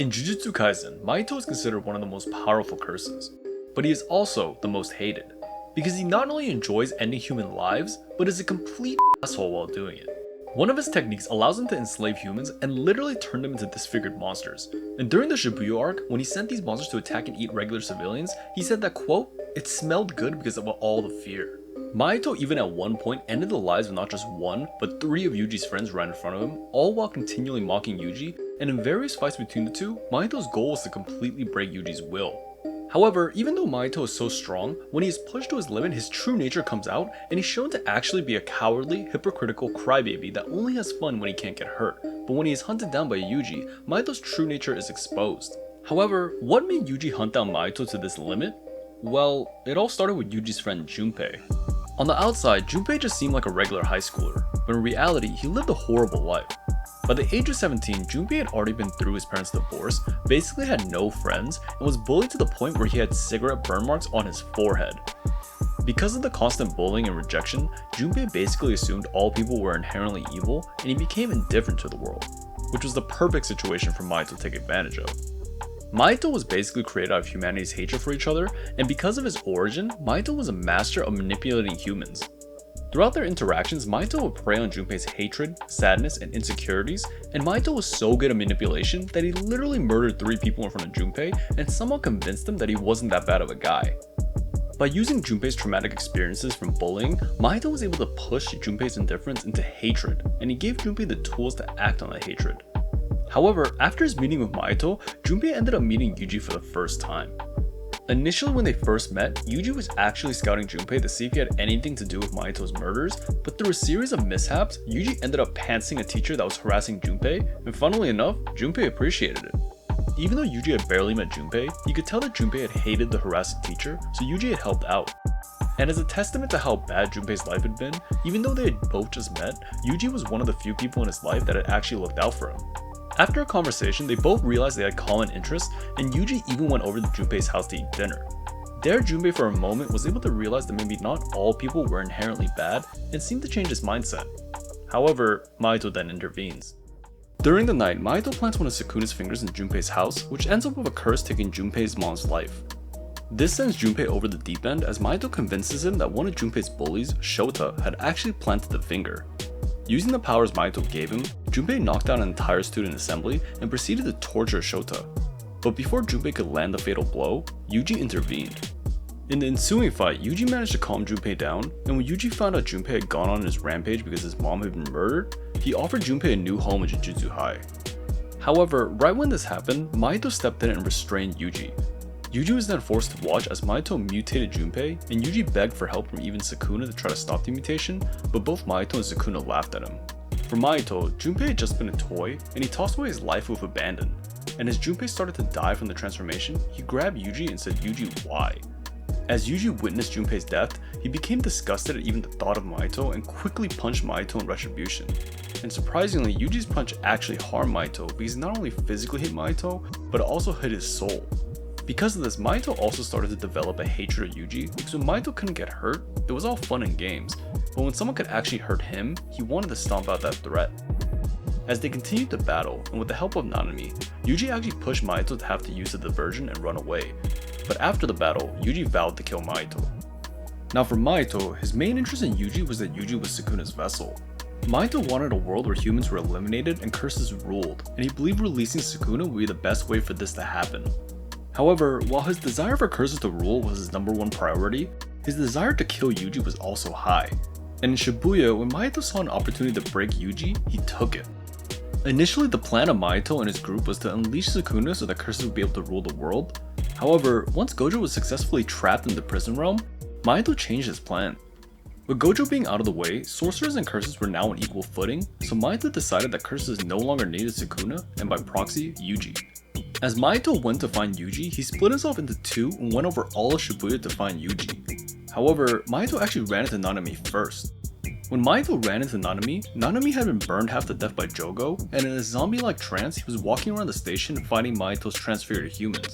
In Jujutsu Kaisen, Mahito is considered one of the most powerful curses, but he is also the most hated, because he not only enjoys ending human lives, but is a complete asshole while doing it. One of his techniques allows him to enslave humans and literally turn them into disfigured monsters. And during the Shibuya arc, when he sent these monsters to attack and eat regular civilians, he said that, quote, "It smelled good because of all the fear." Mahito even at one point ended the lives of not just one, but 3 of Yuji's friends right in front of him, all while continually mocking Yuji, and in various fights between the two, Mahito's goal was to completely break Yuji's will. However, even though Mahito is so strong, when he is pushed to his limit, his true nature comes out, and he's shown to actually be a cowardly, hypocritical crybaby that only has fun when he can't get hurt. But when he is hunted down by Yuji, Mahito's true nature is exposed. However, what made Yuji hunt down Mahito to this limit? Well, it all started with Yuji's friend Junpei. On the outside, Junpei just seemed like a regular high schooler, but in reality, he lived a horrible life. By the age of 17, Junpei had already been through his parents' divorce, basically had no friends, and was bullied to the point where he had cigarette burn marks on his forehead. Because of the constant bullying and rejection, Junpei basically assumed all people were inherently evil, and he became indifferent to the world, which was the perfect situation for Mahito to take advantage of. Mahito was basically created out of humanity's hatred for each other, and because of his origin, Mahito was a master of manipulating humans. Throughout their interactions, Mahito would prey on Junpei's hatred, sadness, and insecurities, and Mahito was so good at manipulation that he literally murdered 3 people in front of Junpei and somehow convinced them that he wasn't that bad of a guy. By using Junpei's traumatic experiences from bullying, Mahito was able to push Junpei's indifference into hatred, and he gave Junpei the tools to act on that hatred. However, after his meeting with Mahito, Junpei ended up meeting Yuji for the first time. Initially when they first met, Yuji was actually scouting Junpei to see if he had anything to do with Mahito's murders, but through a series of mishaps, Yuji ended up pantsing a teacher that was harassing Junpei, and funnily enough, Junpei appreciated it. Even though Yuji had barely met Junpei, you could tell that Junpei had hated the harassing teacher, so Yuji had helped out. And as a testament to how bad Junpei's life had been, even though they had both just met, Yuji was one of the few people in his life that had actually looked out for him. After a conversation, they both realized they had common interests, and Yuji even went over to Junpei's house to eat dinner. There, Junpei for a moment was able to realize that maybe not all people were inherently bad, and seemed to change his mindset. However, Mahito then intervenes. During the night, Mahito plants one of Sukuna's fingers in Junpei's house, which ends up with a curse taking Junpei's mom's life. This sends Junpei over the deep end as Mahito convinces him that one of Junpei's bullies, Shota, had actually planted the finger. Using the powers Mahito gave him, Junpei knocked out an entire student assembly and proceeded to torture Shota. But before Junpei could land the fatal blow, Yuji intervened. In the ensuing fight, Yuji managed to calm Junpei down, and when Yuji found out Junpei had gone on his rampage because his mom had been murdered, he offered Junpei a new home in Jujutsu High. However, right when this happened, Mahito stepped in and restrained Yuji. Yuji was then forced to watch as Mahito mutated Junpei, and Yuji begged for help from even Sukuna to try to stop the mutation, but both Mahito and Sukuna laughed at him. For Mahito, Junpei had just been a toy, and he tossed away his life with abandon. And as Junpei started to die from the transformation, he grabbed Yuji and said, "Yuji, why?" As Yuji witnessed Junpei's death, he became disgusted at even the thought of Mahito and quickly punched Mahito in retribution. And surprisingly, Yuji's punch actually harmed Mahito because he not only physically hit Mahito, but it also hit his soul. Because of this, Mahito also started to develop a hatred of Yuji, because when Mahito couldn't get hurt, it was all fun and games, but when someone could actually hurt him, he wanted to stomp out that threat. As they continued to battle, and with the help of Nanami, Yuji actually pushed Mahito to have to use the diversion and run away, but after the battle, Yuji vowed to kill Mahito. Now for Mahito, his main interest in Yuji was that Yuji was Sukuna's vessel. Mahito wanted a world where humans were eliminated and curses ruled, and he believed releasing Sukuna would be the best way for this to happen. However, while his desire for curses to rule was his number one priority, his desire to kill Yuji was also high. And in Shibuya, when Mahito saw an opportunity to break Yuji, he took it. Initially, the plan of Mahito and his group was to unleash Sukuna so that curses would be able to rule the world. However, once Gojo was successfully trapped in the prison realm, Mahito changed his plan. With Gojo being out of the way, sorcerers and curses were now on equal footing, so Mahito decided that curses no longer needed Sukuna, and by proxy, Yuji. As Mahito went to find Yuji, he split himself into 2 and went over all of Shibuya to find Yuji. However, Mahito actually ran into Nanami first. When Mahito ran into Nanami, Nanami had been burned half to death by Jogo, and in a zombie-like trance, he was walking around the station fighting Mahito's transfigured humans.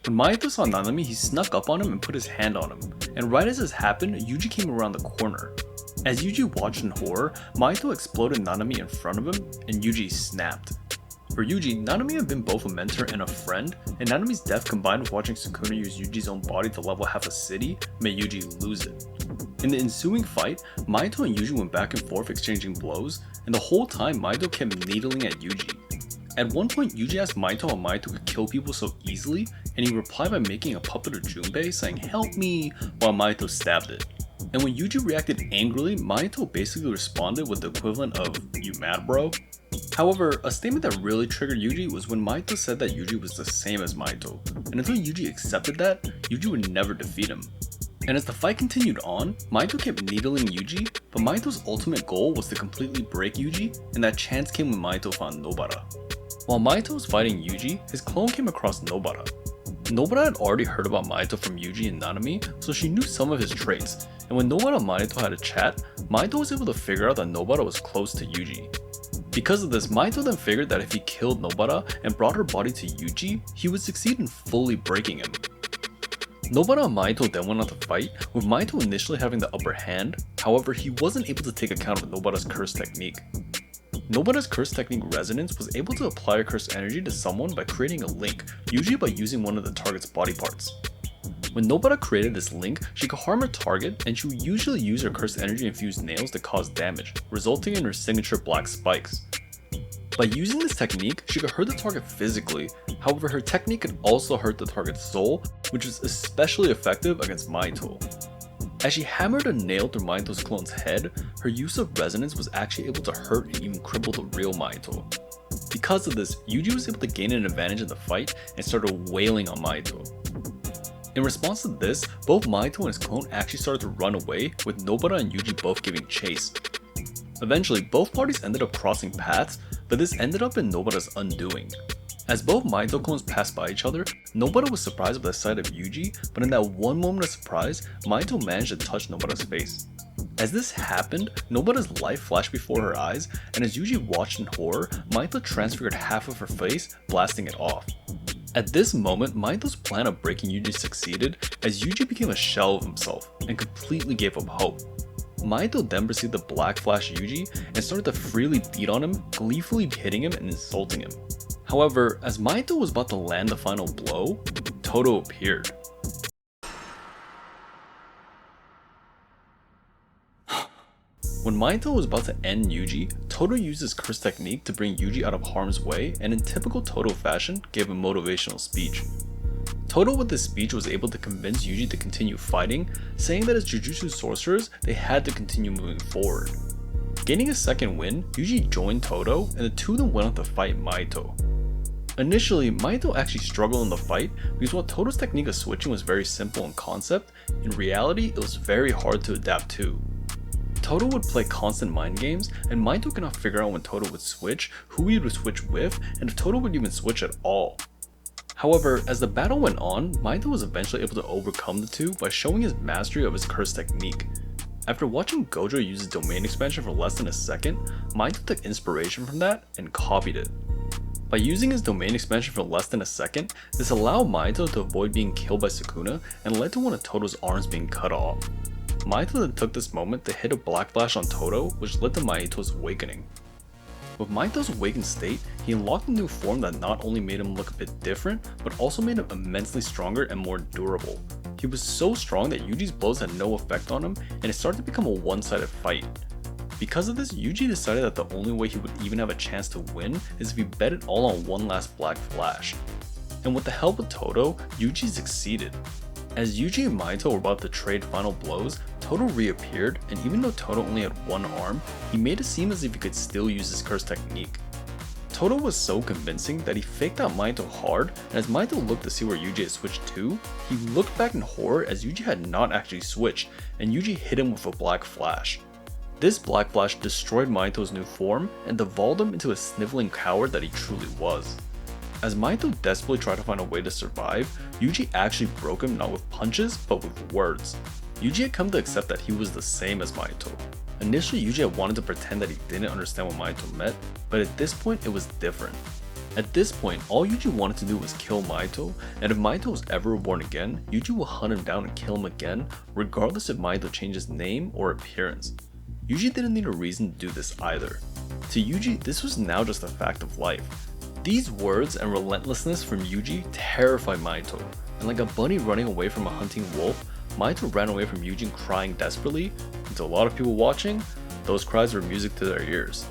When Mahito saw Nanami, he snuck up on him and put his hand on him, and right as this happened, Yuji came around the corner. As Yuji watched in horror, Mahito exploded Nanami in front of him, and Yuji snapped. For Yuji, Nanami had been both a mentor and a friend, and Nanami's death combined with watching Sukuna use Yuji's own body to level half a city made Yuji lose it. In the ensuing fight, Mahito and Yuji went back and forth exchanging blows, and the whole time Mahito kept needling at Yuji. At one point, Yuji asked Mahito how Mahito could kill people so easily, and he replied by making a puppet of Junpei saying "help me" while Mahito stabbed it. And when Yuji reacted angrily, Mahito basically responded with the equivalent of "you mad bro?" However, a statement that really triggered Yuji was when Mahito said that Yuji was the same as Mahito, and until Yuji accepted that, Yuji would never defeat him. And as the fight continued on, Mahito kept needling Yuji, but Mahito's ultimate goal was to completely break Yuji, and that chance came when Mahito found Nobara. While Mahito was fighting Yuji, his clone came across Nobara. Nobara had already heard about Mahito from Yuji and Nanami, so she knew some of his traits, and when Nobara and Mahito had a chat, Mahito was able to figure out that Nobara was close to Yuji. Because of this, Mahito then figured that if he killed Nobara and brought her body to Yuji, he would succeed in fully breaking him. Nobara and Mahito then went on to fight, with Mahito initially having the upper hand, however he wasn't able to take account of Nobara's curse technique. Nobara's curse technique Resonance was able to apply a curse energy to someone by creating a link, usually by using one of the target's body parts. When Nobara created this link, she could harm her target, and she would usually use her cursed energy infused nails to cause damage, resulting in her signature black spikes. By using this technique, she could hurt the target physically, however her technique could also hurt the target's soul, which was especially effective against Mahito. As she hammered a nail through Mahito's clone's head, her use of resonance was actually able to hurt and even cripple the real Mahito. Because of this, Yuji was able to gain an advantage in the fight and started wailing on Mahito. In response to this, both Mahito and his clone actually started to run away, with Nobara and Yuji both giving chase. Eventually, both parties ended up crossing paths, but this ended up in Nobara's undoing. As both Mahito clones passed by each other, Nobara was surprised by the sight of Yuji, but in that one moment of surprise, Mahito managed to touch Nobara's face. As this happened, Nobara's life flashed before her eyes, and as Yuji watched in horror, Mahito transfigured half of her face, blasting it off. At this moment, Mahito's plan of breaking Yuji succeeded, as Yuji became a shell of himself, and completely gave up hope. Mahito then proceeded to black flash Yuji, and started to freely beat on him, gleefully hitting him and insulting him. However, as Mahito was about to land the final blow, Todo appeared. When Mahito was about to end Yuji, Todo used his curse technique to bring Yuji out of harm's way, and in typical Todo fashion, gave a motivational speech. Todo with this speech was able to convince Yuji to continue fighting, saying that as Jujutsu sorcerers, they had to continue moving forward. Gaining a second win, Yuji joined Todo, and the two of them went on to fight Mahito. Initially, Mahito actually struggled in the fight because while Todo's technique of switching was very simple in concept, in reality it was very hard to adapt to. Todo would play constant mind games, and Mahito could not figure out when Todo would switch, who he would switch with, and if Todo would even switch at all. However, as the battle went on, Mahito was eventually able to overcome the two by showing his mastery of his curse technique. After watching Gojo use his domain expansion for less than a second, Mahito took inspiration from that and copied it. By using his domain expansion for less than a second, this allowed Mahito to avoid being killed by Sukuna and led to one of Todo's arms being cut off. Mahito then took this moment to hit a black flash on Todo, which led to Mahito's awakening. With Mahito's awakened state, he unlocked a new form that not only made him look a bit different, but also made him immensely stronger and more durable. He was so strong that Yuji's blows had no effect on him, and it started to become a one-sided fight. Because of this, Yuji decided that the only way he would even have a chance to win is if he bet it all on one last black flash. And with the help of Todo, Yuji succeeded. As Yuji and Mahito were about to trade final blows, Todo reappeared, and even though Todo only had one arm, he made it seem as if he could still use his curse technique. Todo was so convincing that he faked out Mahito hard, and as Mahito looked to see where Yuji had switched to, he looked back in horror as Yuji had not actually switched, and Yuji hit him with a black flash. This black flash destroyed Mahito's new form and devolved him into a sniveling coward that he truly was. As Mahito desperately tried to find a way to survive, Yuji actually broke him not with punches, but with words. Yuji had come to accept that he was the same as Mahito. Initially, Yuji had wanted to pretend that he didn't understand what Mahito meant, but at this point it was different. At this point, all Yuji wanted to do was kill Mahito, and if Mahito was ever reborn again, Yuji will hunt him down and kill him again, regardless if Mahito changed his name or appearance. Yuji didn't need a reason to do this either. To Yuji, this was now just a fact of life. These words and relentlessness from Yuji terrified Mahito, and like a bunny running away from a hunting wolf, Mahito ran away from Yuji crying desperately, and to a lot of people watching, those cries were music to their ears.